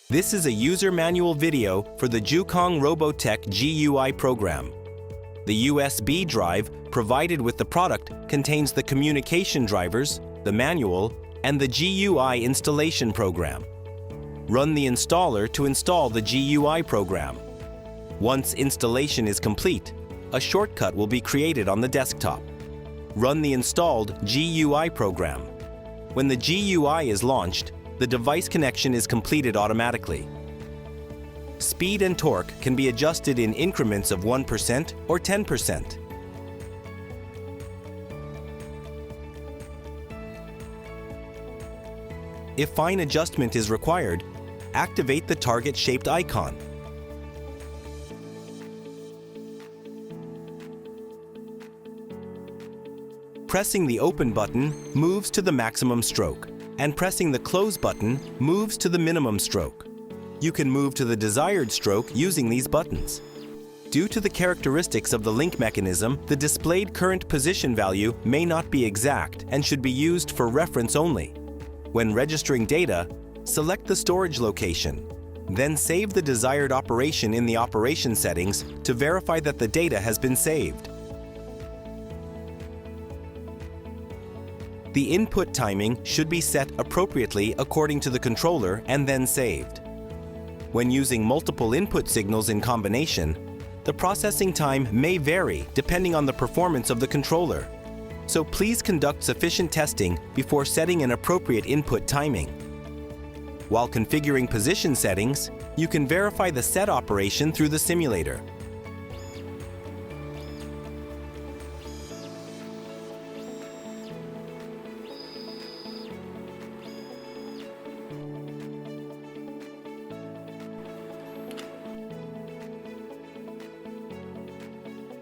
This is a user manual video for the Jookang Robotech GUI program. The USB drive provided with the product contains the communication drivers, the manual, and the GUI installation program. Run the installer to install the GUI program. Once installation is complete, a shortcut will be created on the desktop. Run the installed GUI program. When the GUI is launched, the device connection is completed automatically. Speed and torque can be adjusted in increments of 1% or 10%. If fine adjustment is required, activate the target-shaped icon. Pressing the Open button moves to the maximum stroke, and pressing the Close button moves to the minimum stroke. You can move to the desired stroke using these buttons. Due to the characteristics of the link mechanism, the displayed current position value may not be exact and should be used for reference only. When registering data, select the storage location. Then save the desired operation in the operation settings to verify that the data has been saved. The input timing should be set appropriately according to the controller and then saved. When using multiple input signals in combination, the processing time may vary depending on the performance of the controller. So please conduct sufficient testing before setting an appropriate input timing. While configuring position settings, you can verify the set operation through the simulator.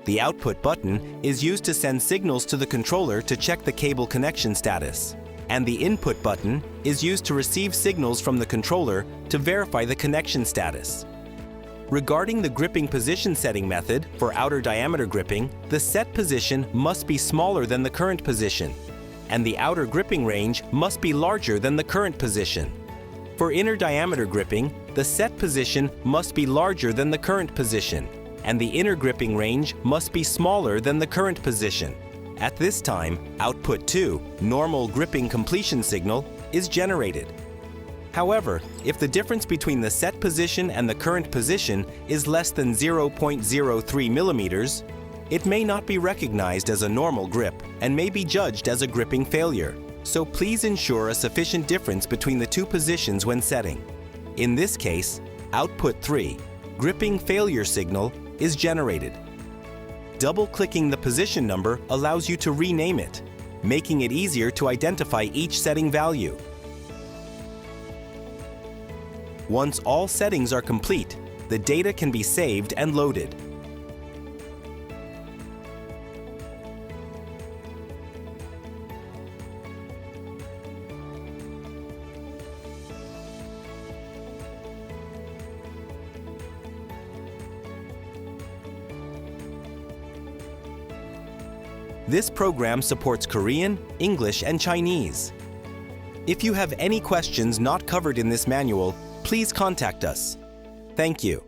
The Output button is used to send signals to the controller to check the cable connection status, and the Input button is used to receive signals from the controller to verify the connection status. Regarding the gripping position setting method for outer diameter gripping, the set position must be smaller than the current position, and the outer gripping range must be larger than the current position. For inner diameter gripping, the set position must be larger than the current position, and the inner gripping range must be smaller than the current position. At this time, output 2, normal gripping completion signal, is generated. However, if the difference between the set position and the current position is less than 0.03 millimeters, it may not be recognized as a normal grip and may be judged as a gripping failure. So please ensure a sufficient difference between the two positions when setting. In this case, output 3, gripping failure signal, is generated. Double-clicking the position number allows you to rename it, making it easier to identify each setting value. Once all settings are complete, the data can be saved and loaded. This program supports Korean, English, and Chinese. If you have any questions not covered in this manual, please contact us. Thank you.